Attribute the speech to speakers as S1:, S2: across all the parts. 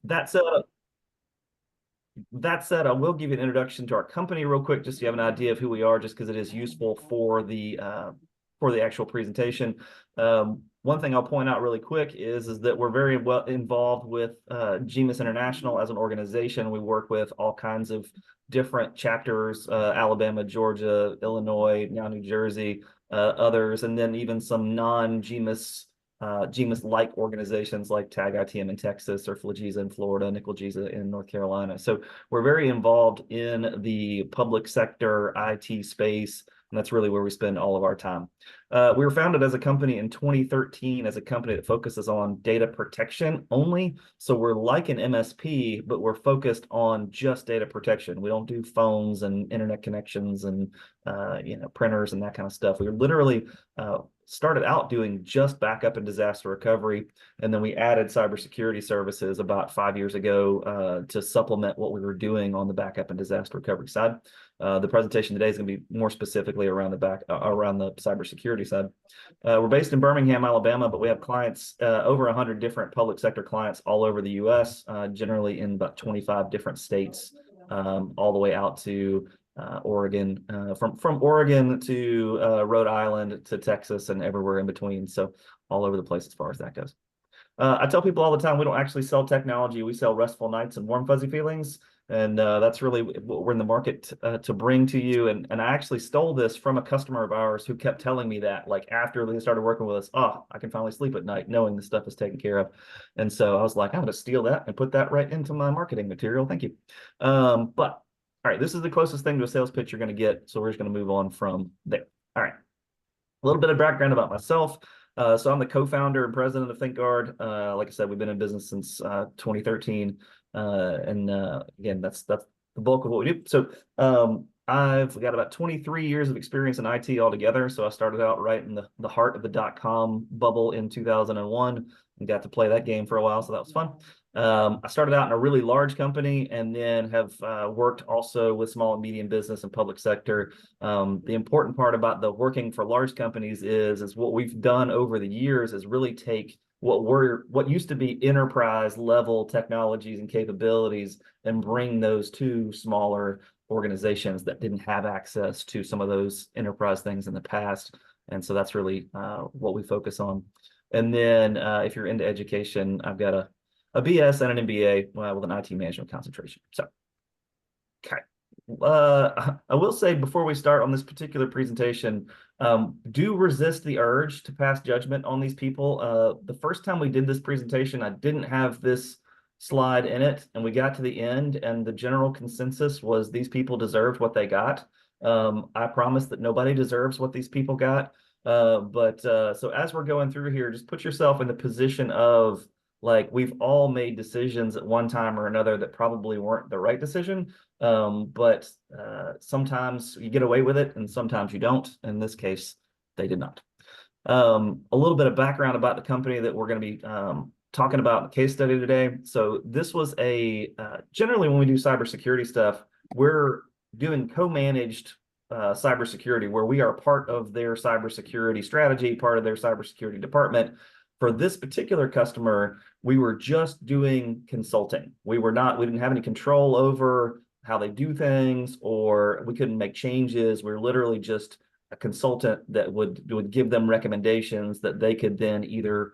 S1: That said, that said, I will give you an introduction to our company real quick, just so you have an idea of who we are, just because it is useful for the actual presentation. One thing I'll point out really quick is that we're very well involved with GMIS International as an organization. We work with all kinds of different chapters, Alabama, Georgia, Illinois, now New Jersey, others, and then even some non-GMIS GMIS-like organizations like TAG ITM in Texas or FLAGISA in Florida, Nickel GISA in North Carolina. So we're very involved in the public sector IT space, and that's really where we spend all of our time. We were founded as a company in 2013 as a company that focuses on data protection only. So we're like an MSP, but we're focused on just data protection. We don't do phones and internet connections and printers and that kind of stuff. We literally started out doing just backup and disaster recovery, and then we added cybersecurity services about 5 years ago to supplement what we were doing on the backup and disaster recovery side. The presentation today is going to be more specifically around the cybersecurity side. We're based in Birmingham, Alabama, but we have clients, over 100 different public sector clients all over the U.S., generally in about 25 different states, all the way out to Oregon, from Oregon to Rhode Island to Texas and everywhere in between. So all over the place as far as that goes. I tell people all the time, we don't actually sell technology. We sell restful nights and warm, fuzzy feelings. And that's really what we're in the market to bring to you. And I actually stole this from a customer of ours who kept telling me that, like, after they started working with us, oh, I can finally sleep at night knowing the stuff is taken care of. And so I was like, I'm going to steal that and put that right into my marketing material. Thank you. But all right, this is the closest thing to a sales pitch you're going to get. So we're just going to move on from there. All right. A little bit of background about myself. So I'm the co-founder and president of ThinkGard. Like I said, we've been in business since 2013. Again, that's the bulk of what we do. So I've got about 23 years of experience in IT altogether. So I started out right in the heart of the .com bubble in 2001 and got to play that game for a while. So that was fun. I started out in a really large company and then have worked also with small and medium business and public sector. The important part about the working for large companies is what we've done over the years is really take what used to be enterprise level technologies and capabilities and bring those to smaller organizations that didn't have access to some of those enterprise things in the past. And so that's really what we focus on. And then if you're into education, I've got a BS and an MBA with an IT management concentration. So, okay. I will say before we start on this particular presentation, do resist the urge to pass judgment on these people. The first time we did this presentation, I didn't have this slide in it, and we got to the end, and the general consensus was these people deserved what they got. I promise that nobody deserves what these people got. So as we're going through here, just put yourself in the position of, like, we've all made decisions at one time or another that probably weren't the right decision. But sometimes you get away with it and sometimes you don't. In this case, they did not. A little bit of background about the company that we're going to be talking about in the case study today. So this was generally when we do cybersecurity stuff, we're doing co-managed cybersecurity where we are part of their cybersecurity strategy, part of their cybersecurity department. For this particular customer, we were just doing consulting. We didn't have any control over how they do things, or we couldn't make changes. We were literally just a consultant that would give them recommendations that they could then either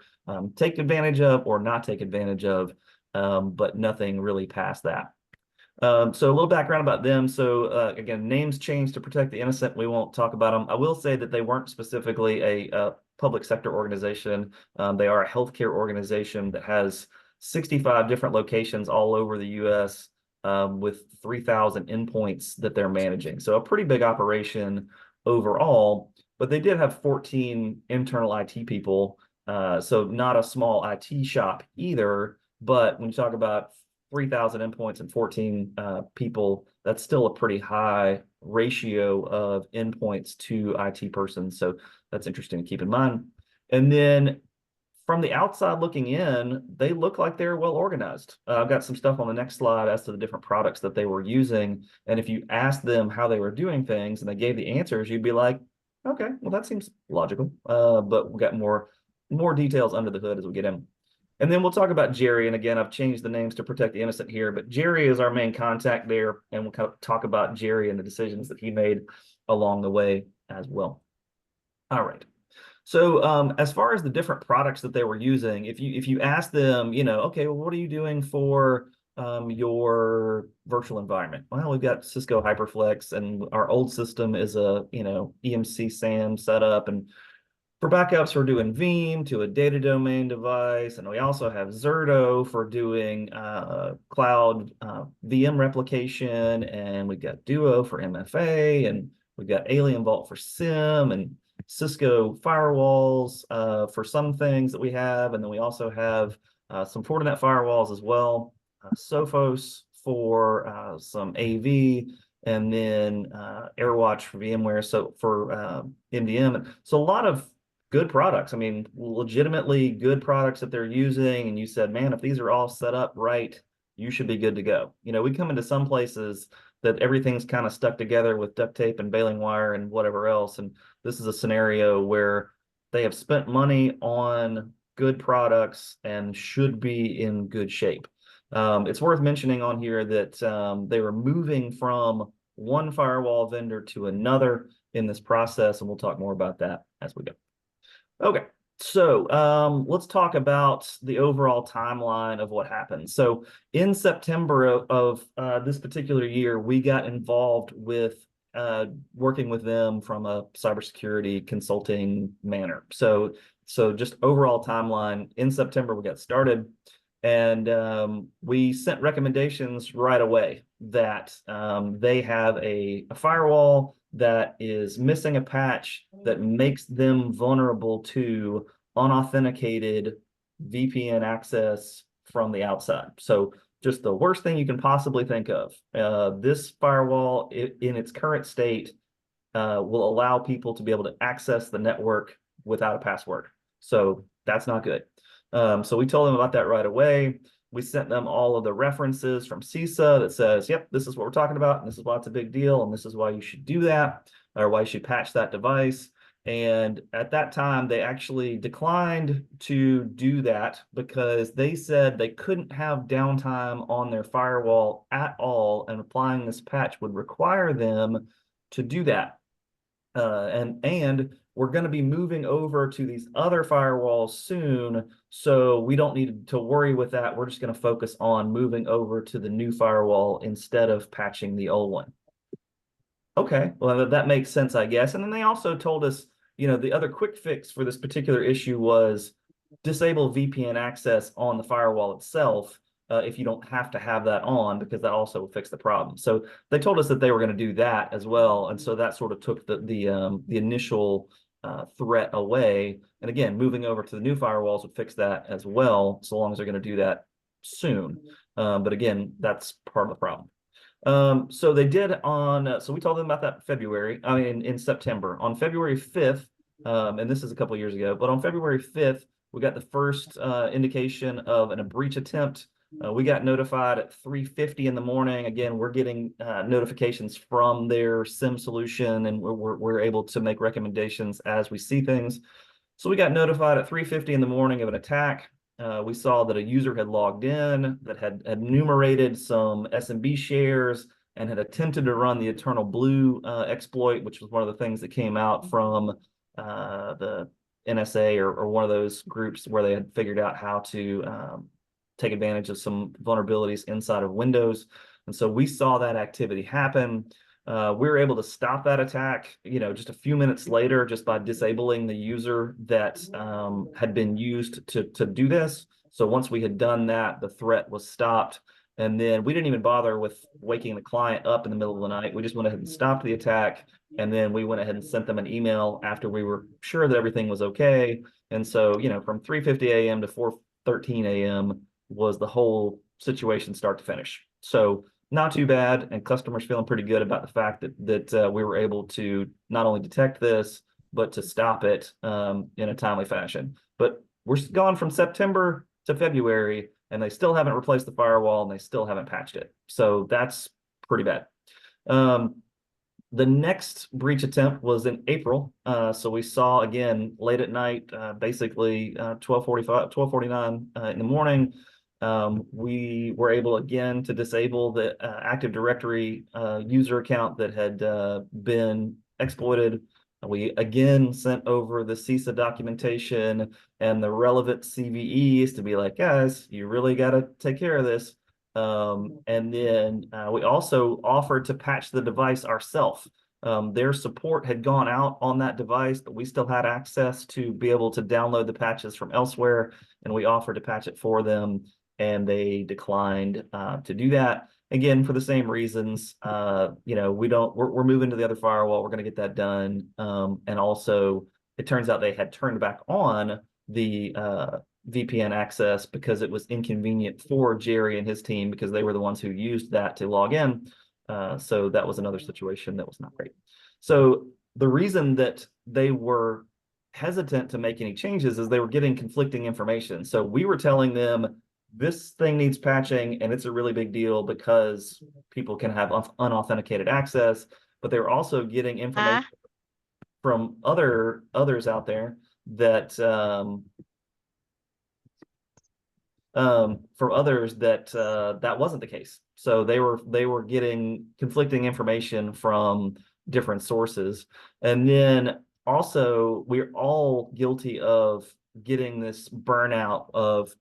S1: take advantage of or not take advantage of, but nothing really past that. So a little background about them. So again, names changed to protect the innocent. We won't talk about them. I will say that they weren't specifically a public sector organization. They are a healthcare organization that has 65 different locations all over the U.S. With 3,000 endpoints that they're managing. So a pretty big operation overall, but they did have 14 internal IT people. So not a small IT shop either, but when you talk about 3,000 endpoints and 14 people, that's still a pretty high ratio of endpoints to IT persons. So that's interesting to keep in mind. And then from the outside looking in, they look like they're well organized. I've got some stuff on the next slide as to the different products that they were using. And if you asked them how they were doing things and they gave the answers, you'd be like, okay, well, that seems logical. But we've got more details under the hood as we get in. And then we'll talk about Jerry. And again, I've changed the names to protect the innocent here, but Jerry is our main contact there. And we'll kind of talk about Jerry and the decisions that he made along the way as well. All right. So as far as the different products that they were using, if you ask them, okay, well, what are you doing for your virtual environment? Well, we've got Cisco HyperFlex, and our old system is a EMC SAM setup, and for backups, we're doing Veeam to a data domain device, and we also have Zerto for doing cloud VM replication, and we've got Duo for MFA, and we've got Alien Vault for SIM, and Cisco firewalls for some things that we have, and then we also have some Fortinet firewalls as well, Sophos for some AV, and then AirWatch for VMware, so for MDM. So a lot of good products. I mean, legitimately good products that they're using. And you said, man, if these are all set up right, you should be good to go. We come into some places that everything's kind of stuck together with duct tape and baling wire and whatever else. And this is a scenario where they have spent money on good products and should be in good shape. It's worth mentioning on here that they were moving from one firewall vendor to another in this process, and we'll talk more about that as we go. Okay, so let's talk about the overall timeline of what happened. So in September of this particular year, we got involved with working with them from a cybersecurity consulting manner. So just overall timeline, in September, we got started, and we sent recommendations right away that they have a firewall that is missing a patch that makes them vulnerable to unauthenticated VPN access from the outside. So just the worst thing you can possibly think of. This firewall in its current state will allow people to be able to access the network without a password. So that's not good. So we told them about that right away. We sent them all of the references from CISA that says, yep, this is what we're talking about, and this is why it's a big deal, and this is why you should do that, or why you should patch that device. And at that time, they actually declined to do that because they said they couldn't have downtime on their firewall at all, and applying this patch would require them to do that. And we're going to be moving over to these other firewalls soon, so we don't need to worry with that. We're just going to focus on moving over to the new firewall instead of patching the old one. Okay, well, that makes sense, I guess. And then they also told us, the other quick fix for this particular issue was disable VPN access on the firewall itself if you don't have to have that on, because that also will fix the problem. So they told us that they were going to do that as well. And so that sort of took the initial threat away. And again, moving over to the new firewalls would fix that as well, so long as they're going to do that soon. But again, that's part of the problem. So they did so we told them about that in September. On February 5th, and this is a couple of years ago, but on February 5th, we got the first indication of a breach attempt. We got notified at 3:50 in the morning. Again, we're getting notifications from their SIM solution, and we're able to make recommendations as we see things. So we got notified at 3:50 in the morning of an attack. We saw that a user had logged in that had enumerated some SMB shares and had attempted to run the Eternal Blue exploit, which was one of the things that came out from the NSA or one of those groups where they had figured out how to take advantage of some vulnerabilities inside of Windows. And so we saw that activity happen. We were able to stop that attack, just a few minutes later, just by disabling the user that had been used to do this. So once we had done that, the threat was stopped. And then we didn't even bother with waking the client up in the middle of the night. We just went ahead and stopped the attack. And then we went ahead and sent them an email after we were sure that everything was okay. And so, from 3:50 a.m. to 4:13 a.m. was the whole situation start to finish. So not too bad, and customers feeling pretty good about the fact that we were able to not only detect this, but to stop it in a timely fashion. But we're gone from September to February, and they still haven't replaced the firewall, and they still haven't patched it. So that's pretty bad. The next breach attempt was in April. So we saw again late at night, basically 12:45, 12:49 in the morning. We were able again to disable the Active Directory user account that had been exploited. We again sent over the CISA documentation and the relevant CVEs to be like, guys, you really got to take care of this. And then we also offered to patch the device ourselves. Their support had gone out on that device, but we still had access to be able to download the patches from elsewhere, and we offered to patch it for them, and they declined to do that. Again, for the same reasons, we're moving to the other firewall. We're going to get that done. And also, it turns out they had turned back on the VPN access because it was inconvenient for Jerry and his team because they were the ones who used that to log in. So that was another situation that was not great. So the reason that they were hesitant to make any changes is they were getting conflicting information. So we were telling them this thing needs patching and it's a really big deal because people can have unauthenticated access, but they were also getting information from others out there that from others that that wasn't the case. So they were getting conflicting information from different sources. And then also we're all guilty of getting this burnout of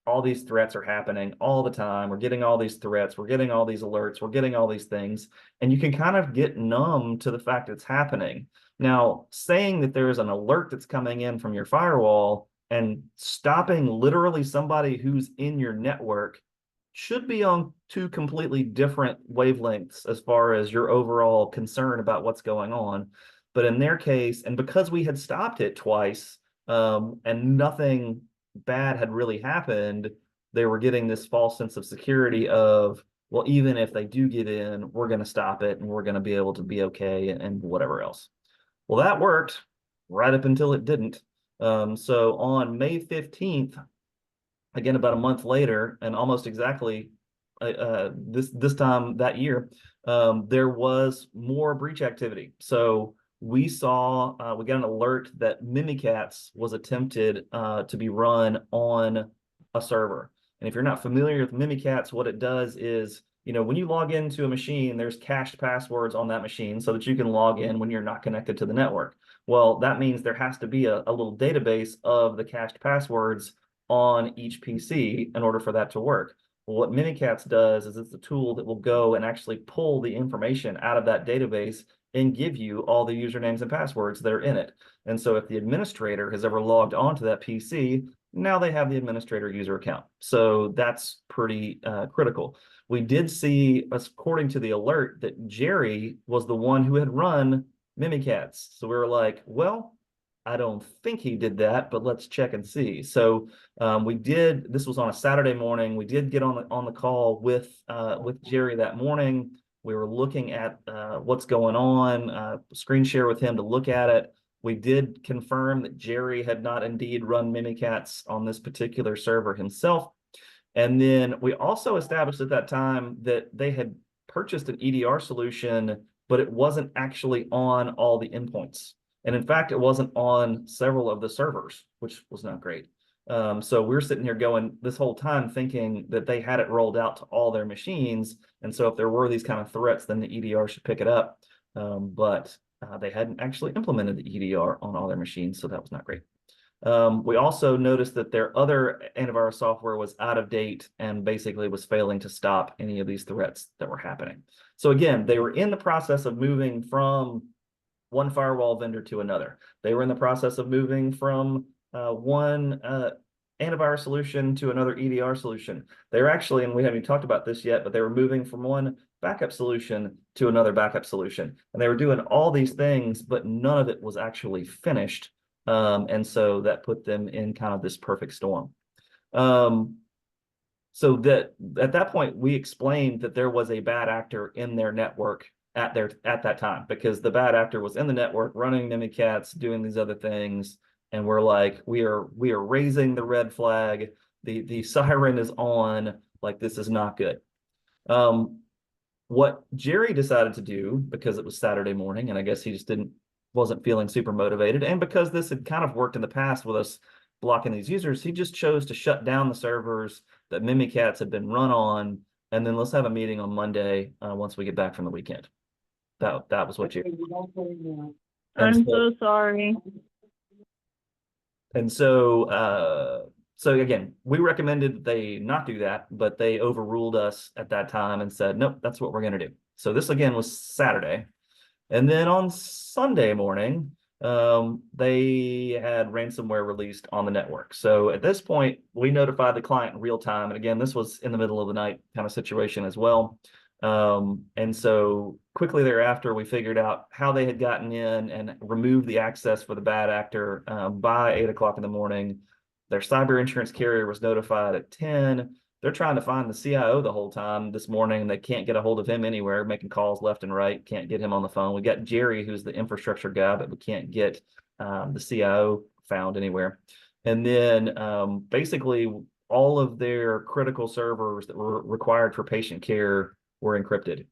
S1: all these threats are happening all the time. We're getting all these threats, we're getting all these alerts, we're getting all these things, and you can kind of get numb to the fact it's happening. Now, saying that there is an alert that's coming in from your firewall and stopping literally somebody who's in your network should be on two completely different wavelengths as far as your overall concern about what's going on. But in their case, and because we had stopped it twice, and nothing bad had really happened, they were getting this false sense of security of, well, even if they do get in, we're going to stop it and we're going to be able to be okay and whatever else. Well, that worked right up until it didn't. So on May 15th, again, about a month later, and almost exactly this time that year, there was more breach activity. So we saw, we got an alert that Mimikatz was attempted to be run on a server. And if you're not familiar with Mimikatz, what it does is, when you log into a machine, there's cached passwords on that machine so that you can log in when you're not connected to the network. Well, that means there has to be a little database of the cached passwords on each PC in order for that to work. Well, what Mimikatz does is it's a tool that will go and actually pull the information out of that database and give you all the usernames and passwords that are in it. And so if the administrator has ever logged onto that PC, now they have the administrator user account. So that's pretty critical. We did see, according to the alert, that Jerry was the one who had run Mimikatz. So we were like, well, I don't think he did that, but let's check and see. So we did. This was on a Saturday morning. We did get on the call with Jerry that morning. We were looking at what's going on. Screen share with him to look at it. We did confirm that Jerry had not indeed run Mimikatz on this particular server himself. And then we also established at that time that they had purchased an EDR solution, but it wasn't actually on all the endpoints. And in fact, it wasn't on several of the servers, which was not great. So we're sitting here going this whole time thinking that they had it rolled out to all their machines. And so if there were these kind of threats, then the EDR should pick it up. But they hadn't actually implemented the EDR on all their machines, so that was not great. We also noticed that their other antivirus software was out of date and basically was failing to stop any of these threats that were happening. So again, they were in the process of moving from one firewall vendor to another. They were in the process of moving from one antivirus solution to another EDR solution. They were actually, and we haven't even talked about this yet, but they were moving from one backup solution to another backup solution. And they were doing all these things, but none of it was actually finished. And so that put them in kind of this perfect storm. So that at that point, we explained that there was a bad actor in their network at that time, because the bad actor was in the network running Mimikatz, doing these other things. And we're like, we are raising the red flag. The siren is on, like, this is not good. What Jerry decided to do, because it was Saturday morning, and I guess he just wasn't feeling super motivated, and because this had kind of worked in the past with us blocking these users, he just chose to shut down the servers that Mimikatz had been run on, and then let's have a meeting on Monday once we get back from the weekend. That was what Jerry.
S2: I'm so sorry.
S1: And so again, we recommended they not do that, but they overruled us at that time and said, nope, that's what we're going to do. So this again was Saturday. And then on Sunday morning, they had ransomware released on the network. So at this point, we notified the client in real time. And again, this was in the middle of the night kind of situation as well. And so quickly thereafter, we figured out how they had gotten in and removed the access for the bad actor by 8 o'clock in the morning. Their cyber insurance carrier was notified at 10. They're trying to find the CIO the whole time this morning. They can't get a hold of him anywhere, making calls left and right, can't get him on the phone. We got Jerry, who's the infrastructure guy, but we can't get the CIO found anywhere. And then basically all of their critical servers that were required for patient care were encrypted.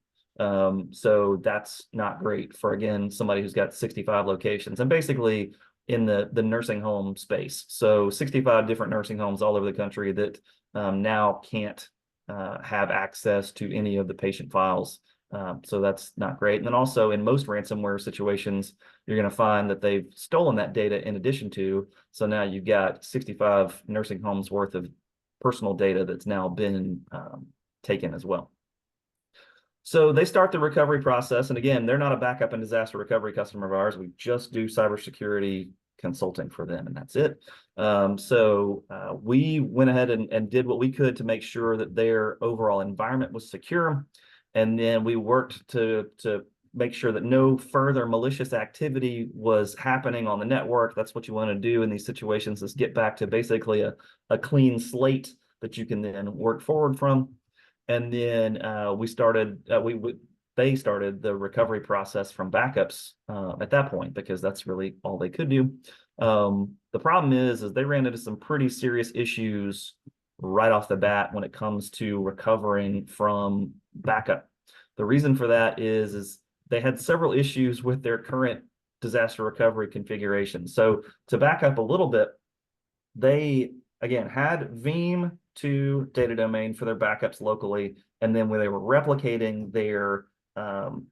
S1: So that's not great for, again, somebody who's got 65 locations and basically in the nursing home space. So 65 different nursing homes all over the country that now can't have access to any of the patient files. So that's not great. And then also in most ransomware situations, you're going to find that they've stolen that data in addition to. So now you've got 65 nursing homes worth of personal data that's now been taken as well. So they start the recovery process. And again, they're not a backup and disaster recovery customer of ours. We just do cybersecurity consulting for them, and that's it. We went ahead and did what we could to make sure that their overall environment was secure. And then we worked to make sure that no further malicious activity was happening on the network. That's what you want to do in these situations, is get back to basically a clean slate that you can then work forward from. And then they started the recovery process from backups at that point, because that's really all they could do. The problem is they ran into some pretty serious issues right off the bat when it comes to recovering from backup. The reason for that is they had several issues with their current disaster recovery configuration. So to back up a little bit, they again had Veeam to data domain for their backups locally, and then when they were replicating their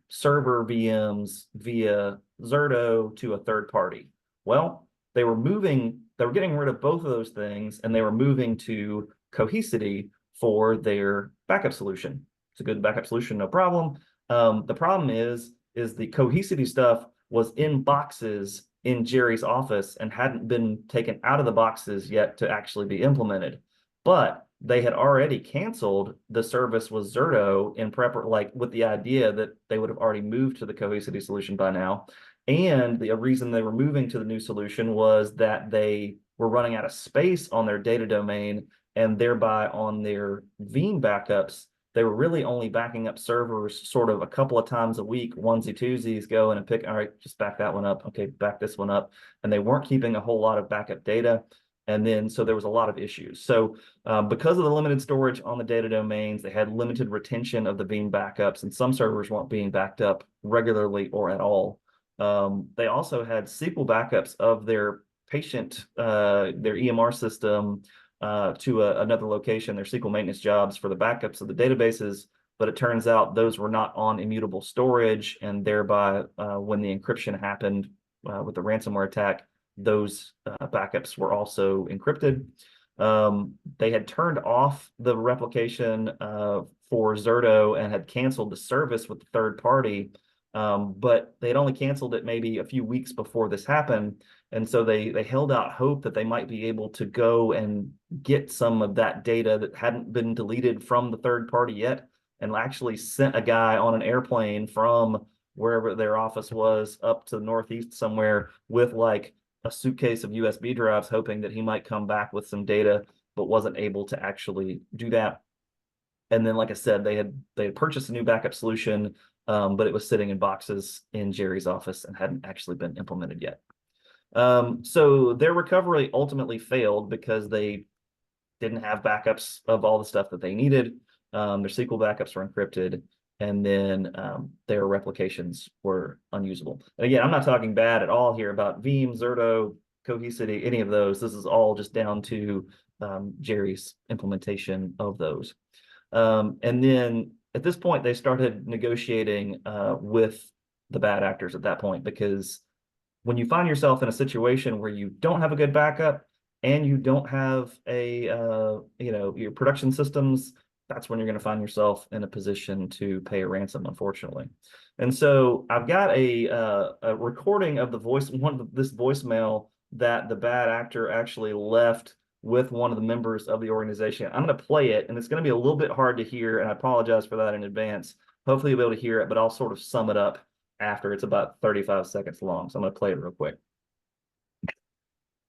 S1: server VMs via Zerto to a third party. Well, they were getting rid of both of those things, and they were moving to Cohesity for their backup solution. It's a good backup solution, no problem. The problem is the Cohesity stuff was in boxes in Jerry's office and hadn't been taken out of the boxes yet to actually be implemented. But they had already canceled the service with Zerto in like with the idea that they would have already moved to the Cohesity solution by now. And the reason they were moving to the new solution was that they were running out of space on their data domain, and thereby on their Veeam backups, they were really only backing up servers sort of a couple of times a week, onesie twosies, go in and pick, all right, just back that one up. Okay, back this one up. And they weren't keeping a whole lot of backup data. And then, so there was a lot of issues. So because of the limited storage on the data domains, they had limited retention of the Veeam backups, and some servers weren't being backed up regularly or at all. They also had SQL backups of their patient, their EMR system to another location, their SQL maintenance jobs for the backups of the databases. But it turns out those were not on immutable storage, and thereby when the encryption happened with the ransomware attack, those backups were also encrypted. They had turned off the replication for Zerto and had canceled the service with the third party, but they had only canceled it maybe a few weeks before this happened. And so they held out hope that they might be able to go and get some of that data that hadn't been deleted from the third party yet, and actually sent a guy on an airplane from wherever their office was up to the Northeast somewhere with like a suitcase of USB drives, hoping that he might come back with some data, but wasn't able to actually do that. And then, like I said, they had purchased a new backup solution, but it was sitting in boxes in Jerry's office and hadn't actually been implemented yet. So their recovery ultimately failed because they didn't have backups of all the stuff that they needed. Their SQL backups were encrypted, and then their replications were unusable. And again, I'm not talking bad at all here about Veeam, Zerto, Cohesity, any of those. This is all just down to Jerry's implementation of those. And then at this point, they started negotiating with the bad actors at that point, because when you find yourself in a situation where you don't have a good backup and you don't have a, your production systems, that's when you're going to find yourself in a position to pay a ransom, unfortunately. And so I've got a recording of this voicemail that the bad actor actually left with one of the members of the organization. I'm going to play it, and it's going to be a little bit hard to hear, and I apologize for that in advance. Hopefully you'll be able to hear it, but I'll sort of sum it up after. It's about 35 seconds long, so I'm going to play it real quick.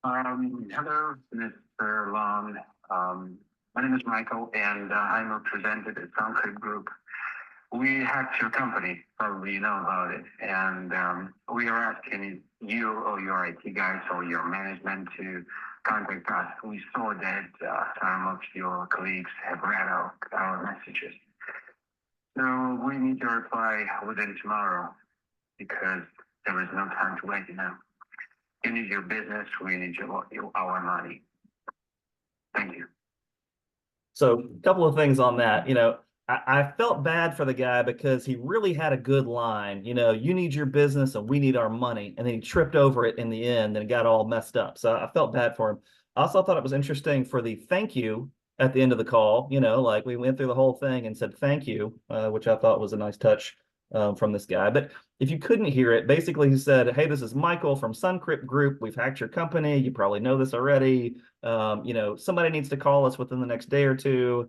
S3: Hello, Mr. Long. My name is Michael, and I'm represented at Concrete Group. We hacked your company, probably you know about it, and we are asking you or your IT guys or your management to contact us. We saw that some of your colleagues have read our messages. So we need to reply within tomorrow, because there is no time to wait now. You need your business, we need our money. Thank you.
S1: So a couple of things on that. I felt bad for the guy because he really had a good line. You need your business and we need our money. And then he tripped over it in the end and got all messed up. So I felt bad for him. I also thought it was interesting for the thank you at the end of the call. Like we went through the whole thing and said thank you, which I thought was a nice touch from this guy. But if you couldn't hear it, basically he said, hey, this is Michael from Suncrypt Group. We've hacked your company. You probably know this already. Somebody needs to call us within the next day or two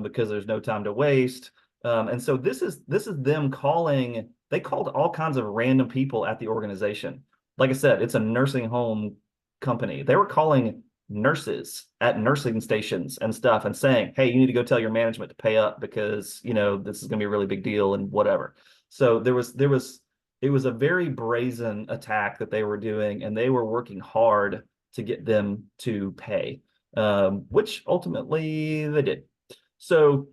S1: because there's no time to waste. And so this is them calling. They called all kinds of random people at the organization. Like I said, it's a nursing home company. They were calling nurses at nursing stations and stuff and saying, hey, you need to go tell your management to pay up because, this is going to be a really big deal and whatever. So it was a very brazen attack that they were doing, and they were working hard to get them to pay, which ultimately they did. So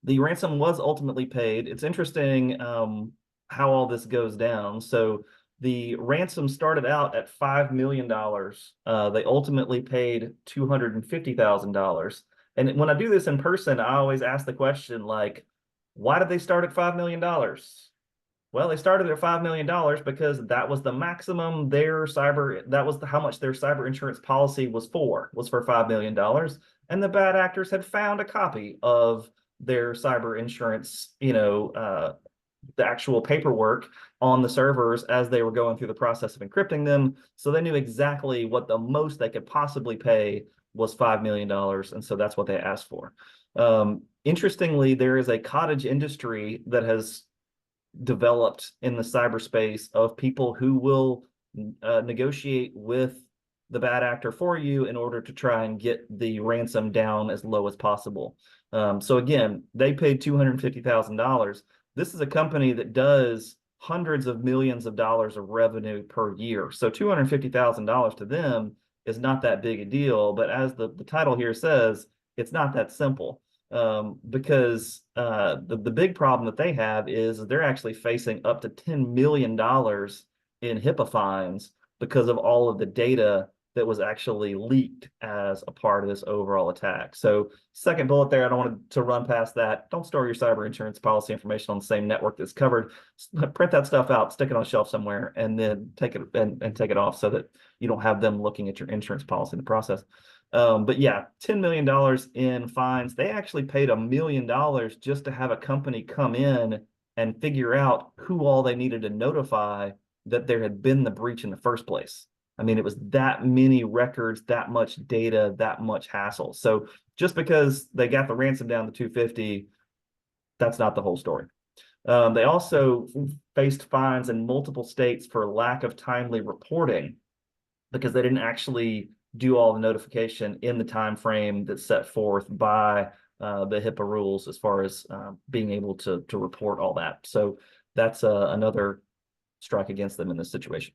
S1: the ransom was ultimately paid. It's interesting how all this goes down. So the ransom started out at $5 million. They ultimately paid $250,000. And when I do this in person, I always ask the question, like, why did they start at $5 million? Well, they started at $5 million because that was the maximum that was how much their cyber insurance policy was for $5 million. And the bad actors had found a copy of their cyber insurance, the actual paperwork on the servers as they were going through the process of encrypting them. So they knew exactly what the most they could possibly pay was $5 million. And so that's what they asked for. Interestingly, there is a cottage industry that has developed in the cyberspace of people who will negotiate with the bad actor for you in order to try and get the ransom down as low as possible. So again, they paid $250,000. This is a company that does hundreds of millions of dollars of revenue per year. So $250,000 to them is not that big a deal. But as the title here says, it's not that simple. Because the big problem that they have is they're actually facing up to $10 million in HIPAA fines because of all of the data that was actually leaked as a part of this overall attack. So second bullet there, I don't want to run past that. Don't store your cyber insurance policy information on the same network that's covered. Print that stuff out, stick it on a shelf somewhere, and then take it and take it off so that you don't have them looking at your insurance policy in the process. But yeah, $10 million in fines. They actually paid $1 million just to have a company come in and figure out who all they needed to notify that there had been the breach in the first place. I mean, it was that many records, that much data, that much hassle. So just because they got the ransom down to 250, that's not the whole story. They also faced fines in multiple states for lack of timely reporting because they didn't actually do all the notification in the time frame that's set forth by the HIPAA rules as far as being able to report all that. So that's another strike against them in this situation.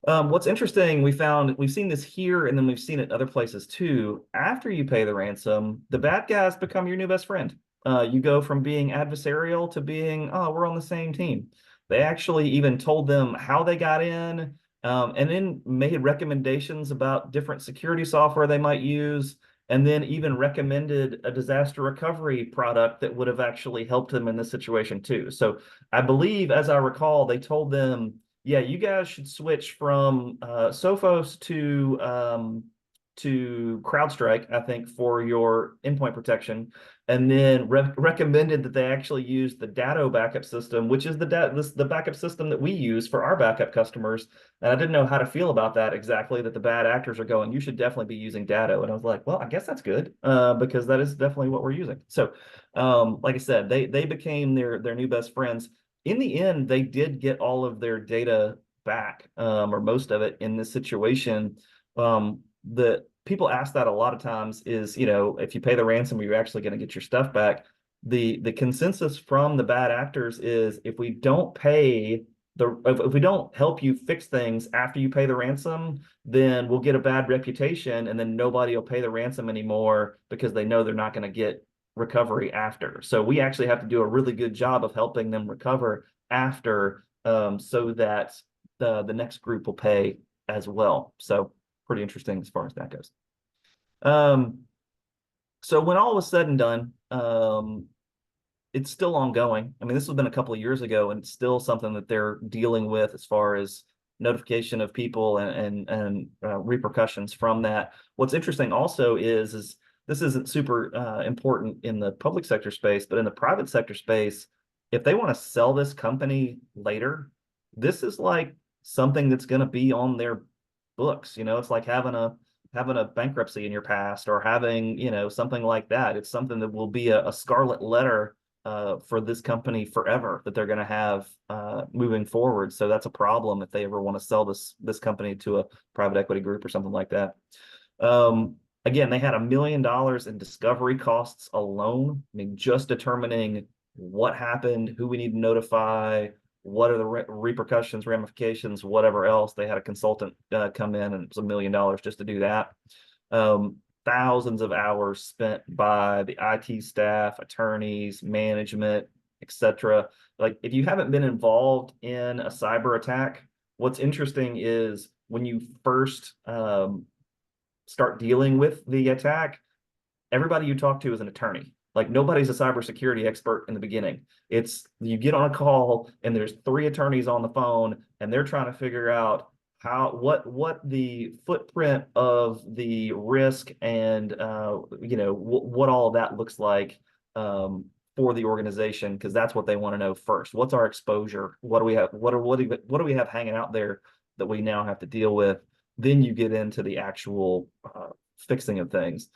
S1: What's interesting, we've seen this here and then we've seen it other places too. After you pay the ransom, the bad guys become your new best friend. You go from being adversarial to being, oh, we're on the same team. They actually even told them how they got in, and then made recommendations about different security software they might use, and then even recommended a disaster recovery product that would have actually helped them in this situation too. So I believe, as I recall, they told them, yeah, you guys should switch from Sophos to CrowdStrike, I think, for your endpoint protection, and then recommended that they actually use the Datto backup system, which is the backup system that we use for our backup customers. And I didn't know how to feel about that exactly, that the bad actors are going, you should definitely be using Datto. And I was like, well, I guess that's good, because that is definitely what we're using. So like I said, they became their new best friends. In the end, they did get all of their data back, or most of it, in this situation. The people ask that a lot of times is, if you pay the ransom, are you actually going to get your stuff back? The consensus from the bad actors is, if we don't if we don't help you fix things after you pay the ransom, then we'll get a bad reputation, and then nobody will pay the ransom anymore because they know they're not going to get recovery after. So we actually have to do a really good job of helping them recover after, so that the next group will pay as well. So pretty interesting as far as that goes. So when all was said and done, it's still ongoing. I mean, this has been a couple of years ago, and it's still something that they're dealing with as far as notification of people and repercussions from that. What's interesting also is this isn't super important in the public sector space, but in the private sector space, if they want to sell this company later, this is like something that's going to be on their books. It's like having a bankruptcy in your past, or having, something like that. It's something that will be a scarlet letter for this company forever, that they're going to have moving forward. So that's a problem if they ever want to sell this company to a private equity group or something like that. Again, they had $1 million in discovery costs alone. I mean, just determining what happened, who we need to notify, what are the repercussions, ramifications, whatever else. They had a consultant come in, and it was $1 million just to do that. Thousands of hours spent by the IT staff, attorneys, management, etc. Like, if you haven't been involved in a cyber attack, what's interesting is when you first start dealing with the attack, everybody you talk to is an attorney. Like, nobody's a cybersecurity expert in the beginning. It's, you get on a call and there's 3 attorneys on the phone, and they're trying to figure out what the footprint of the risk and what all of that looks like for the organization, because that's what they want to know first. What's our exposure? What do we have? What do we have hanging out there that we now have to deal with? Then you get into the actual fixing of things.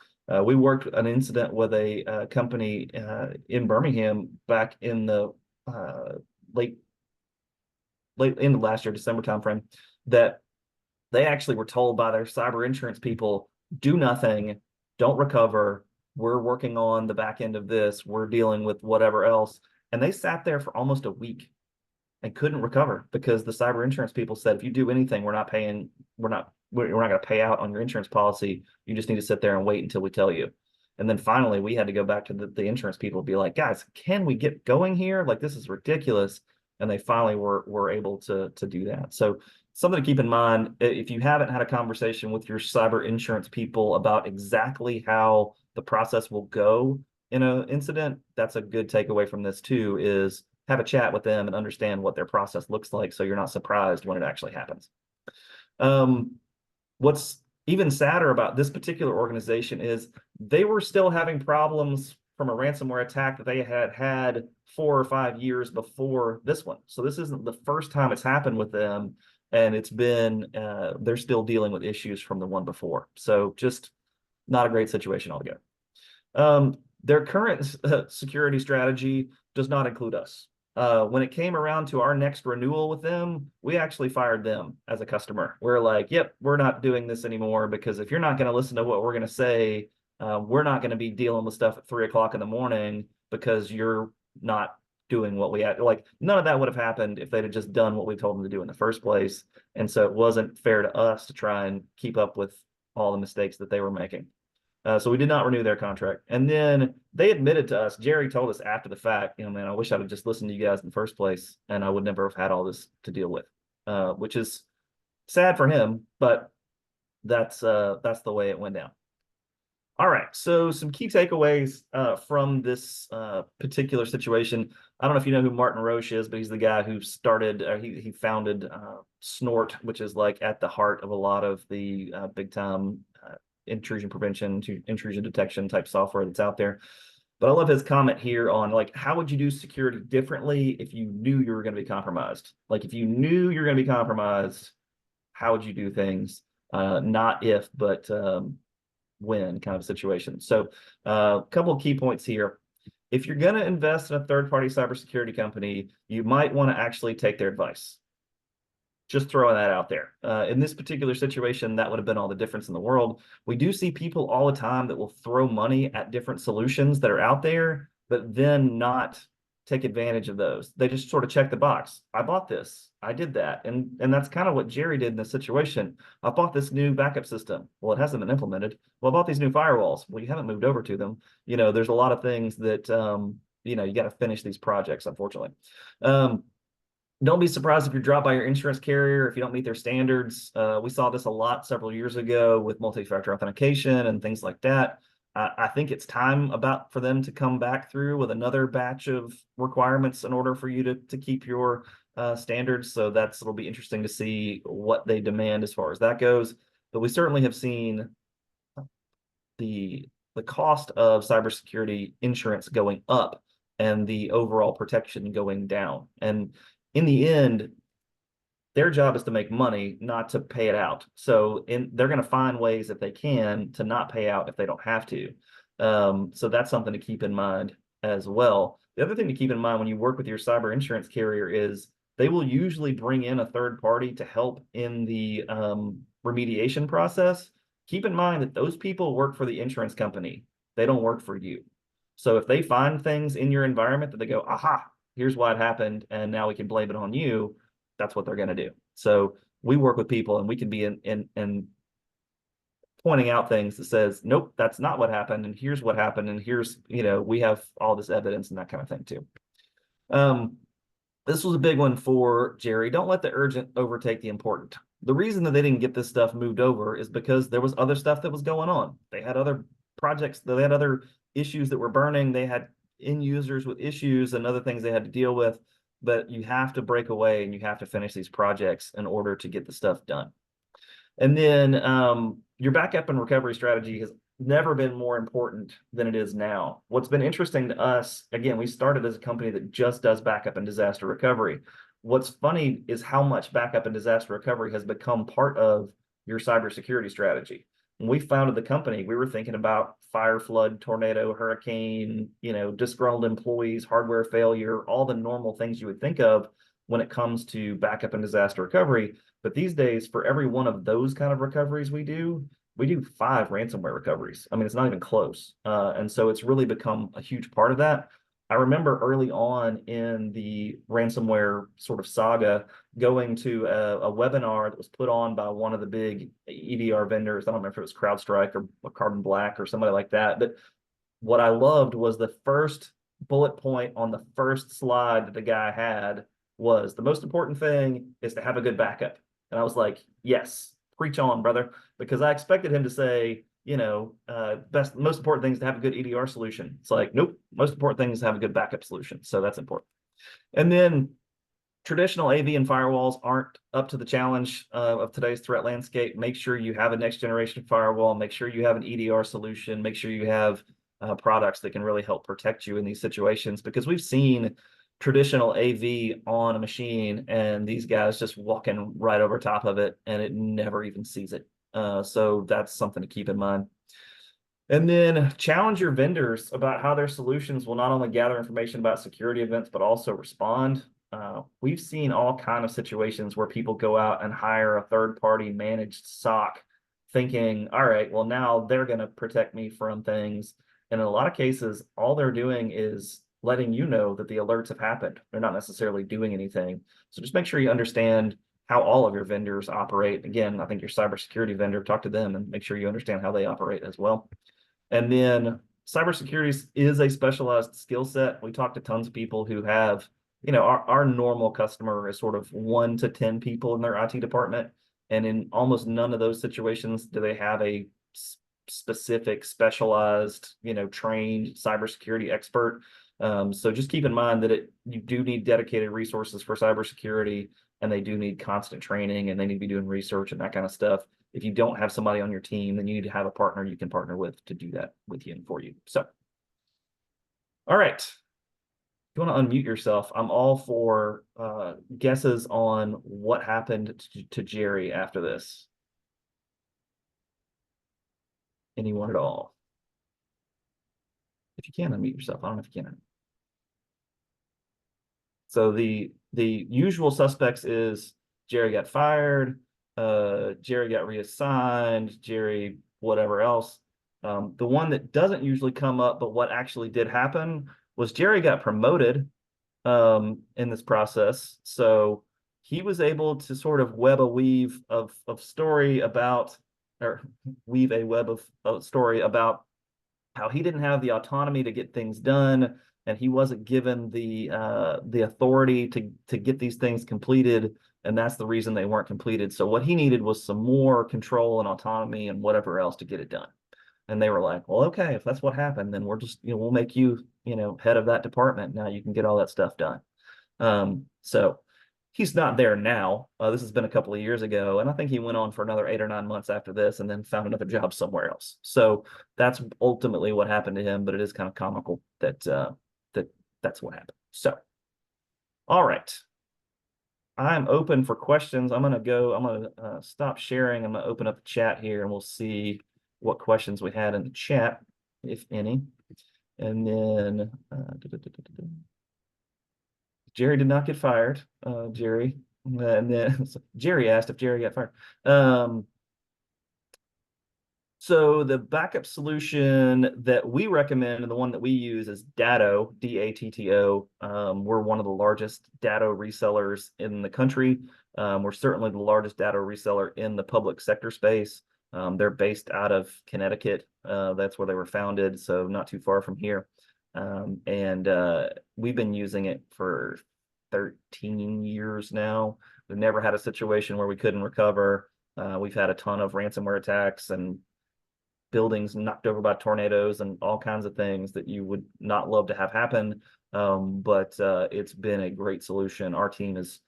S1: We worked an incident with a company in Birmingham back in the late end of last year, December timeframe, that they actually were told by their cyber insurance people, do nothing, don't recover. We're working on the back end of this. We're dealing with whatever else. And they sat there for almost a week and couldn't recover, because the cyber insurance people said, if you do anything, we're not going to pay out on your insurance policy. You just need to sit there and wait until we tell you. And then finally, we had to go back to the insurance people and be like, guys, can we get going here? Like, this is ridiculous. And they finally were able to do that. So something to keep in mind, if you haven't had a conversation with your cyber insurance people about exactly how the process will go in an incident, that's a good takeaway from this too, is have a chat with them and understand what their process looks like, so you're not surprised when it actually happens. What's even sadder about this particular organization is they were still having problems from a ransomware attack that they had 4 or 5 years before this one. So this isn't the first time it's happened with them, and it's been they're still dealing with issues from the one before. So just not a great situation altogether. Their current security strategy does not include us. When it came around to our next renewal with them, we actually fired them as a customer. We're like, yep, we're not doing this anymore, because if you're not going to listen to what we're going to say, we're not going to be dealing with stuff at 3 o'clock in the morning because you're not doing what we had. Like, none of that would have happened if they'd have just done what we told them to do in the first place. And so it wasn't fair to us to try and keep up with all the mistakes that they were making. So we did not renew their contract. And then they admitted to us, Jerry told us after the fact, man, I wish I'd have just listened to you guys in the first place, and I would never have had all this to deal with, which is sad for him, but that's the way it went down. All right, so some key takeaways from this particular situation. I don't know if you know who Martin Roche is, but he's the guy who started, he founded Snort, which is like at the heart of a lot of the big time intrusion prevention, intrusion detection type software that's out there. But I love his comment here on like, how would you do security differently if you knew you were going to be compromised? Like if you knew you're going to be compromised, how would you do things? Not if, but when kind of situation. So a couple of key points here. If you're going to invest in a third-party cybersecurity company, you might want to actually take their advice. Just throwing that out there. In this particular situation, that would have been all the difference in the world. We do see people all the time that will throw money at different solutions that are out there, but then not take advantage of those. They just sort of check the box. I bought this. I did that. And that's kind of what Jerry did in this situation. I bought this new backup system. Well, it hasn't been implemented. Well, I bought these new firewalls. Well, you haven't moved over to them. There's a lot of things that, you got to finish these projects, unfortunately. Don't be surprised if you're dropped by your insurance carrier if you don't meet their standards. We saw this a lot several years ago with multi-factor authentication and things like that. I think it's time for them to come back through with another batch of requirements in order for you to keep your standards. So it'll be interesting to see what they demand as far as that goes. But we certainly have seen the cost of cybersecurity insurance going up and the overall protection going down. And in the end, their job is to make money, not to pay it out. So they're going to find ways if they can to not pay out if they don't have to. So that's something to keep in mind as well. The other thing to keep in mind when you work with your cyber insurance carrier is they will usually bring in a third party to help in the remediation process. Keep in mind that those people work for the insurance company. They don't work for you. So if they find things in your environment that they go, aha, here's why it happened, and now we can blame it on you, that's what they're going to do. So we work with people and we can be in pointing out things that says, nope, that's not what happened. And here's what happened. And here's, we have all this evidence and that kind of thing too. This was a big one for Jerry. Don't let the urgent overtake the important. The reason that they didn't get this stuff moved over is because there was other stuff that was going on. They had other projects, they had other issues that were burning. They had end users with issues and other things they had to deal with. But you have to break away and you have to finish these projects in order to get the stuff done. And then your backup and recovery strategy has never been more important than it is now. What's been interesting to us, again, we started as a company that just does backup and disaster recovery. What's funny is how much backup and disaster recovery has become part of your cybersecurity strategy. When we founded the company, we were thinking about fire, flood, tornado, hurricane, disgruntled employees, hardware failure, all the normal things you would think of when it comes to backup and disaster recovery. But these days, for every one of those kind of recoveries we do 5 ransomware recoveries. I mean, it's not even close. And so it's really become a huge part of that. I remember early on in the ransomware sort of saga, going to a webinar that was put on by one of the big EDR vendors. I don't remember if it was CrowdStrike or Carbon Black or somebody like that. But what I loved was the first bullet point on the first slide that the guy had was the most important thing is to have a good backup. And I was like, yes, preach on, brother, because I expected him to say, most important thing is to have a good EDR solution. It's like, nope, most important thing is to have a good backup solution. So that's important. And then traditional AV and firewalls aren't up to the challenge of today's threat landscape. Make sure you have a next generation firewall. Make sure you have an EDR solution. Make sure you have products that can really help protect you in these situations, because we've seen traditional AV on a machine and these guys just walking right over top of it and it never even sees it. So that's something to keep in mind. And then challenge your vendors about how their solutions will not only gather information about security events, but also respond. We've seen all kinds of situations where people go out and hire a third-party managed SOC thinking, all right, well, now they're going to protect me from things. And in a lot of cases, all they're doing is letting you know that the alerts have happened. They're not necessarily doing anything. So just make sure you understand how all of your vendors operate. Again, I think your cybersecurity vendor, talk to them and make sure you understand how they operate as well. And then cybersecurity is a specialized skill set. We talk to tons of people who have, our normal customer is sort of 1 to 10 people in their IT department. And in almost none of those situations do they have a specific specialized, trained cybersecurity expert. So just keep in mind that you do need dedicated resources for cybersecurity, and they do need constant training, and they need to be doing research and that kind of stuff. If you don't have somebody on your team, then you need to have a partner you can partner with to do that with you and for you. So, all right. If you want to unmute yourself, I'm all for guesses on what happened to Jerry after this. Anyone at all? If you can unmute yourself, I don't know if you can. So the usual suspects is Jerry got fired, Jerry got reassigned, Jerry whatever else. The one that doesn't usually come up, but what actually did happen was Jerry got promoted in this process. So he was able to sort of weave of story about, or weave a web of story about how he didn't have the autonomy to get things done, and he wasn't given the authority to get these things completed, and that's the reason they weren't completed. So what he needed was some more control and autonomy and whatever else to get it done. And they were like, well, okay, if that's what happened, then we're just, we'll make you, head of that department. Now you can get all that stuff done. So he's not there now. This has been a couple of years ago, and I think he went on for another 8 or 9 months after this and then found another job somewhere else. So that's ultimately what happened to him, but it is kind of comical that that's what happened. So, all right. I'm open for questions. I'm going to stop sharing. I'm going to open up the chat here, and we'll see what questions we had in the chat, if any. And then Jerry did not get fired. Jerry. And then so Jerry asked if Jerry got fired. So the backup solution that we recommend and the one that we use is Datto, D-A-T-T-O. We're one of the largest Datto resellers in the country. We're certainly the largest Datto reseller in the public sector space. They're based out of Connecticut. That's where they were founded, so not too far from here. And we've been using it for 13 years now. We've never had a situation where we couldn't recover. We've had a ton of ransomware attacks and buildings knocked over by tornadoes and all kinds of things that you would not love to have happen. But it's been a great solution. Our team is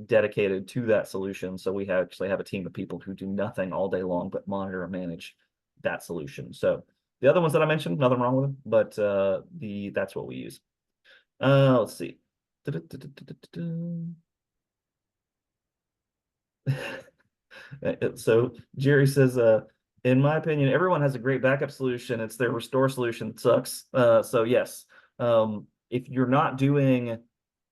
S1: dedicated to that solution. So we actually have a team of people who do nothing all day long but monitor and manage that solution. So the other ones that I mentioned, nothing wrong with them, but that's what we use. Let's see. So Jerry says, in my opinion, everyone has a great backup solution. It's their restore solution that sucks. So yes, if you're not doing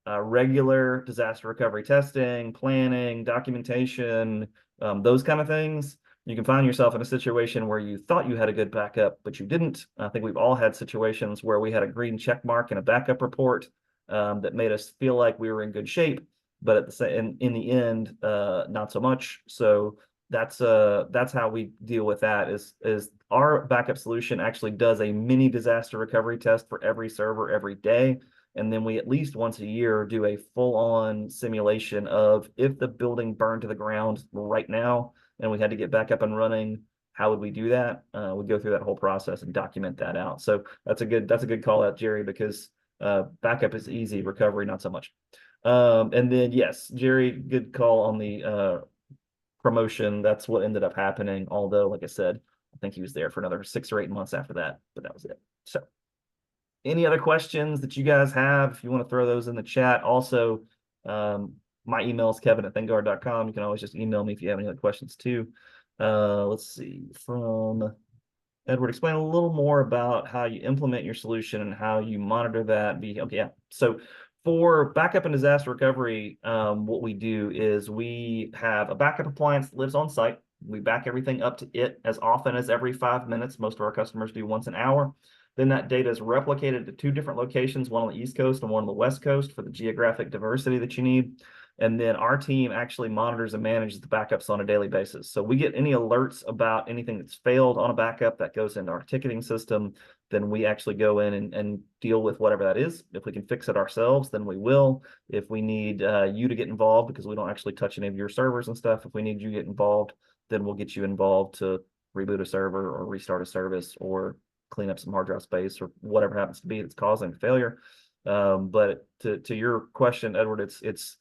S1: regular disaster recovery testing, planning, documentation, those kind of things, you can find yourself in a situation where you thought you had a good backup, but you didn't. I think we've all had situations where we had a green check mark in a backup report that made us feel like we were in good shape, but at the in the end, not so much. So that's how we deal with that. Is our backup solution actually does a mini disaster recovery test for every server every day. And then we at least once a year do a full-on simulation of if the building burned to the ground right now and we had to get back up and running, how would we do that? We'd go through that whole process and document that out. So that's a good call out, Jerry, because backup is easy, recovery not so much. And then yes, Jerry, good call on the promotion. That's what ended up happening. Although, like I said, I think he was there for another 6 or 8 months after that, but that was it. So any other questions that you guys have, if you want to throw those in the chat. Also, my email is kevin@ThinkGard.com. You can always just email me if you have any other questions too. Let's see, from Edward, explain a little more about how you implement your solution and how you monitor that. Okay, yeah. So for backup and disaster recovery, what we do is we have a backup appliance that lives on site. We back everything up to it as often as every 5 minutes. Most of our customers do once an hour. Then that data is replicated to 2 different locations, one on the East Coast and one on the West Coast for the geographic diversity that you need. And then our team actually monitors and manages the backups on a daily basis. So we get any alerts about anything that's failed on a backup that goes into our ticketing system, then we actually go in and deal with whatever that is. If we can fix it ourselves, then we will. If we need you to get involved, because we don't actually touch any of your servers and stuff, if we need you to get involved, then we'll get you involved to reboot a server or restart a service or clean up some hard drive space or whatever happens to be that's causing failure. But to your question, Edward, it's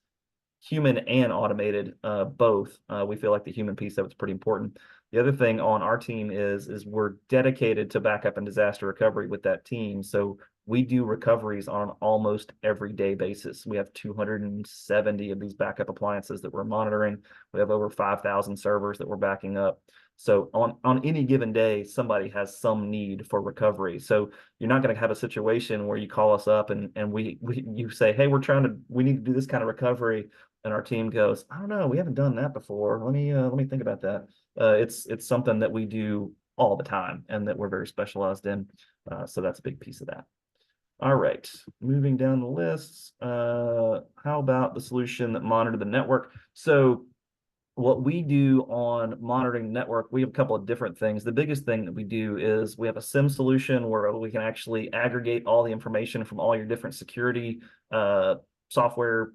S1: human and automated, both. We feel like the human piece of it's pretty important. The other thing on our team is we're dedicated to backup and disaster recovery with that team. So we do recoveries on an almost everyday basis. We have 270 of these backup appliances that we're monitoring. We have over 5,000 servers that we're backing up. So on any given day, somebody has some need for recovery. So you're not going to have a situation where you call us up and you say, hey, we need to do this kind of recovery. And our team goes, I don't know, we haven't done that before. Let me think about that. It's something that we do all the time and that we're very specialized in. So that's a big piece of that. All right, moving down the lists. How about the solution that monitored the network? So what we do on monitoring the network, we have a couple of different things. The biggest thing that we do is we have a SIM solution where we can actually aggregate all the information from all your different security software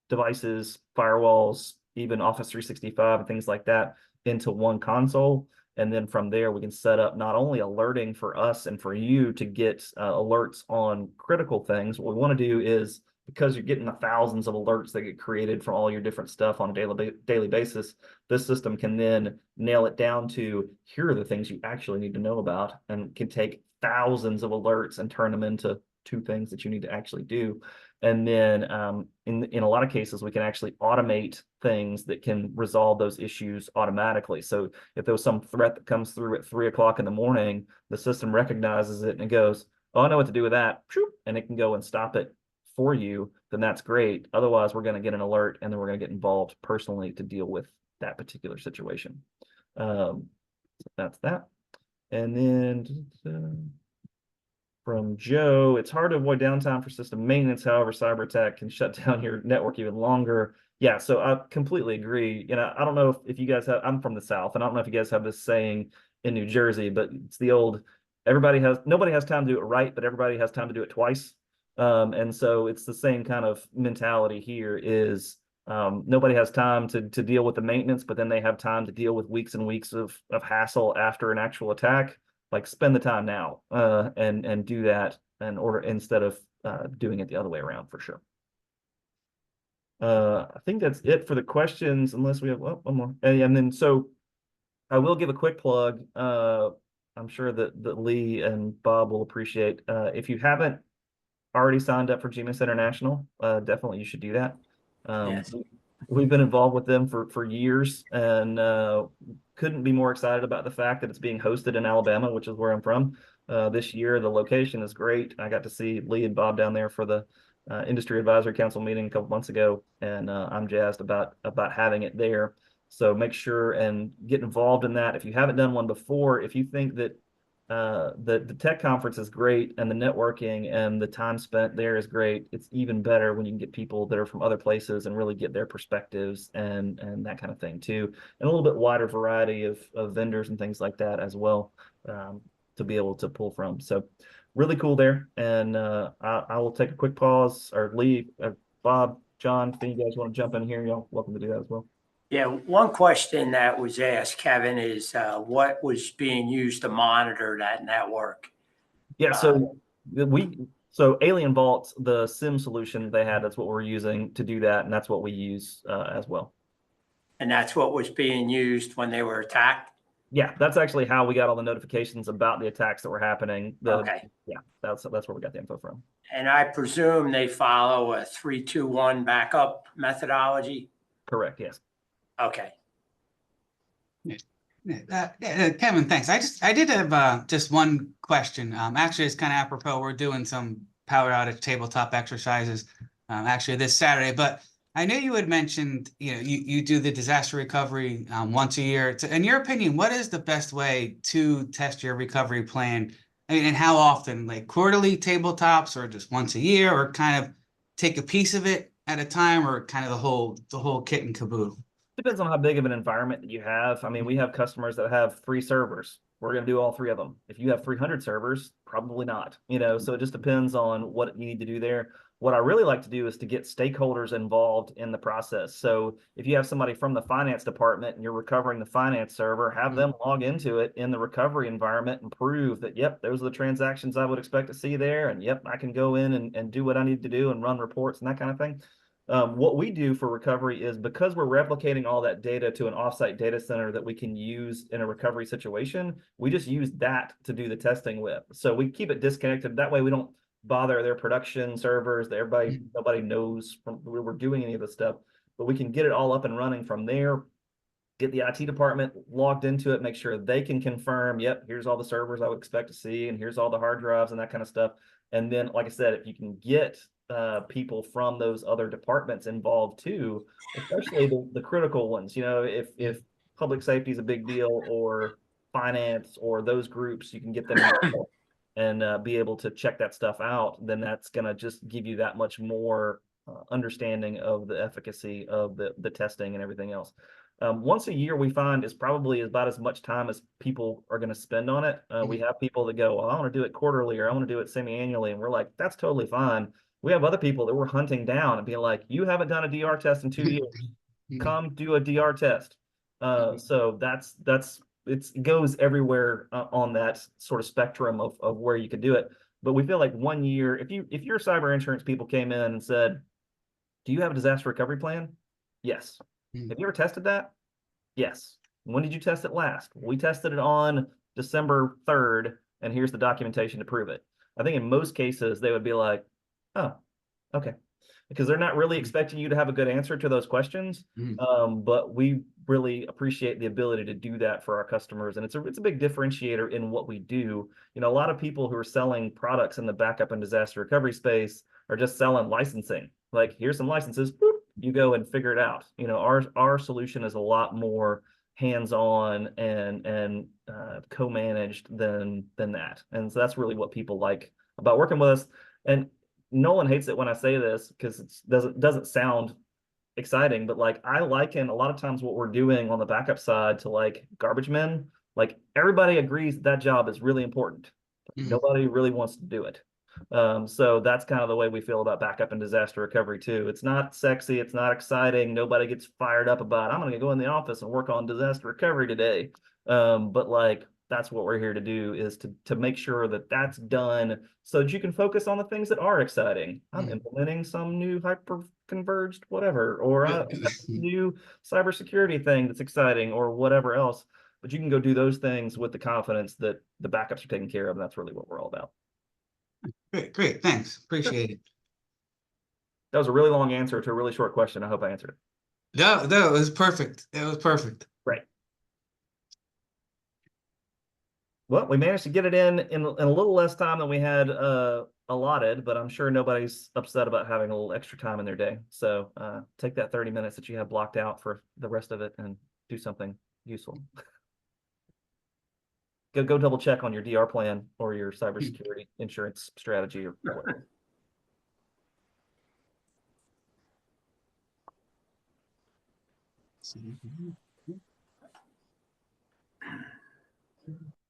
S1: devices, firewalls, even Office 365 and things like that into one console. And then from there, we can set up not only alerting for us and for you to get alerts on critical things. What we want to do is, because you're getting the thousands of alerts that get created from all your different stuff on a daily basis, this system can then nail it down to, here are the things you actually need to know about, and can take thousands of alerts and turn them into 2 things that you need to actually do. And then in a lot of cases, we can actually automate things that can resolve those issues automatically. So if there was some threat that comes through at 3 o'clock in the morning, the system recognizes it and it goes, oh, I know what to do with that. And it can go and stop it for you, then that's great. Otherwise, we're going to get an alert and then we're going to get involved personally to deal with that particular situation. So that's that. And then from Joe, it's hard to avoid downtime for system maintenance. However, cyber attack can shut down your network even longer. Yeah, so I completely agree. You know, I don't know if you guys have, I'm from the South, and I don't know if you guys have this saying in New Jersey, but it's the old, nobody has time to do it right, but everybody has time to do it twice. And so it's the same kind of mentality here is nobody has time to deal with the maintenance, but then they have time to deal with weeks and weeks of hassle after an actual attack. Like, spend the time now and do that instead of doing it the other way around, for sure. I think that's it for the questions, unless we have one more. And then so I will give a quick plug. I'm sure that Lee and Bob will appreciate. If you haven't already signed up for GMIS International, definitely you should do that.
S4: Yes.
S1: We've been involved with them for years, and couldn't be more excited about the fact that it's being hosted in Alabama, which is where I'm from. This year, the location is great. I got to see Lee and Bob down there for the Industry Advisory Council meeting a couple months ago, and I'm jazzed about having it there. So make sure and get involved in that. If you haven't done one before, if you think that the tech conference is great and the networking and the time spent there is great, it's even better when you can get people that are from other places and really get their perspectives and that kind of thing too, and a little bit wider variety of vendors and things like that as well, to be able to pull from. So really cool there. And I will take a quick pause, or Lee, Bob, John, if you guys want to jump in here, y'all welcome to do that as well.
S4: Yeah, one question that was asked, Kevin, is what was being used to monitor that network?
S1: Yeah, so so Alien Vault, the SIM solution they had, that's what we're using to do that, and that's what we use as well.
S4: And that's what was being used when they were attacked?
S1: Yeah, that's actually how we got all the notifications about the attacks that were happening.
S4: Okay.
S1: Yeah, that's where we got the info from.
S4: And I presume they follow a 3-2-1 backup methodology?
S1: Correct, yes.
S4: Okay.
S5: Kevin, thanks. I did have just one question. Actually, it's kind of apropos. We're doing some power outage tabletop exercises actually this Saturday, but I know you had mentioned, you do the disaster recovery once a year. In your opinion, what is the best way to test your recovery plan? I mean, and how often, like quarterly tabletops or just once a year, or kind of take a piece of it at a time, or kind of the whole kit and caboodle?
S1: Depends on how big of an environment that you have. I mean, we have customers that have 3 servers. We're going to do all 3 of them. If you have 300 servers, probably not, so it just depends on what you need to do there. What I really like to do is to get stakeholders involved in the process. So if you have somebody from the finance department and you're recovering the finance server, have them log into it in the recovery environment and prove that, yep, those are the transactions I would expect to see there. And yep, I can go in and do what I need to do and run reports and that kind of thing. What we do for recovery is, because we're replicating all that data to an offsite data center that we can use in a recovery situation, we just use that to do the testing with. So we keep it disconnected. That way we don't bother their production servers. Nobody knows we're doing any of this stuff, but we can get it all up and running from there. Get the IT department logged into it, make sure they can confirm, yep, here's all the servers I would expect to see, and here's all the hard drives and that kind of stuff. And then, like I said, if you can get people from those other departments involved too, especially the critical ones, if public safety is a big deal, or finance, or those groups, you can get them involved and be able to check that stuff out, then that's going to just give you that much more understanding of the efficacy of the testing and everything else. Once a year, we find is probably about as much time as people are going to spend on it. We have people that go, well, I want to do it quarterly, or I want to do it semi-annually. And we're like, that's totally fine. We have other people that we're hunting down and being like, you haven't done a DR test in 2 years. Come do a DR test. So it goes everywhere on that sort of spectrum of where you can do it. But we feel like 1 year, if your cyber insurance people came in and said, do you have a disaster recovery plan? Yes. Have you ever tested that? Yes. When did you test it last? We tested it on December 3rd, and here's the documentation to prove it. I think in most cases, they would be like, oh, okay. Because they're not really expecting you to have a good answer to those questions. But we really appreciate the ability to do that for our customers. And it's a big differentiator in what we do. A lot of people who are selling products in the backup and disaster recovery space are just selling licensing. Like, here's some licenses, boop, you go and figure it out. Our solution is a lot more hands-on and co-managed than that. And so that's really what people like about working with us. And Nolan hates it when I say this, because it doesn't sound exciting, but like, I liken a lot of times what we're doing on the backup side to like garbage men. Like, everybody agrees that job is really important. Nobody really wants to do it. So that's kind of the way we feel about backup and disaster recovery too. It's not sexy, it's not exciting. Nobody gets fired up about, I'm going to go in the office and work on disaster recovery today. But like, that's what we're here to do, is to make sure that that's done so that you can focus on the things that are exciting. I'm implementing some new hyper-converged whatever, or a new cybersecurity thing that's exciting, or whatever else. But you can go do those things with the confidence that the backups are taken care of. And that's really what we're all about.
S5: Great. Thanks. Appreciate it.
S1: That was a really long answer to a really short question. I hope I answered it.
S5: No, it was perfect. It was perfect.
S1: Right. Well, we managed to get it in a little less time than we had allotted, but I'm sure nobody's upset about having a little extra time in their day. So take that 30 minutes that you have blocked out for the rest of it and do something useful. Go double check on your DR plan or your cybersecurity insurance strategy or whatever.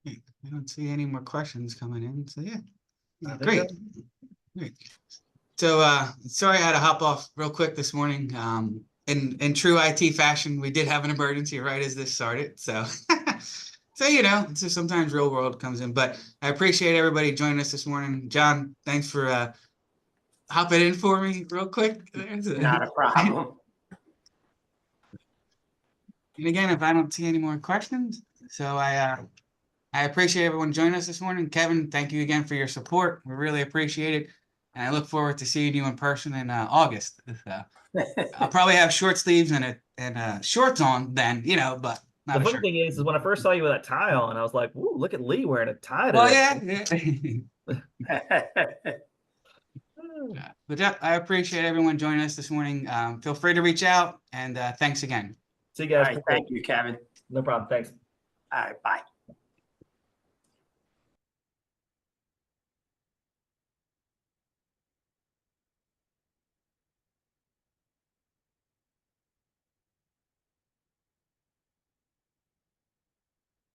S5: I don't see any more questions coming in. So yeah, great. So sorry I had to hop off real quick this morning. In true IT fashion, we did have an emergency right as this started. So so it's just sometimes real world comes in. But I appreciate everybody joining us this morning. John, thanks for hopping in for me real quick.
S4: Not a problem.
S5: And again, if I don't see any more questions, so I appreciate everyone joining us this morning. Kevin, thank you again for your support. We really appreciate it. And I look forward to seeing you in person in August. I'll probably have short sleeves and shorts on then, but not
S1: the
S5: a
S1: funny
S5: shirt.
S1: thing is when I first saw you with that tie on, I was like, "Ooh, look at Lee wearing a tie."
S5: Well, yeah. But yeah, I appreciate everyone joining us this morning. Feel free to reach out, and thanks again.
S1: See you guys.
S4: All right, thank you, Kevin.
S1: No problem. Thanks.
S4: All right, bye.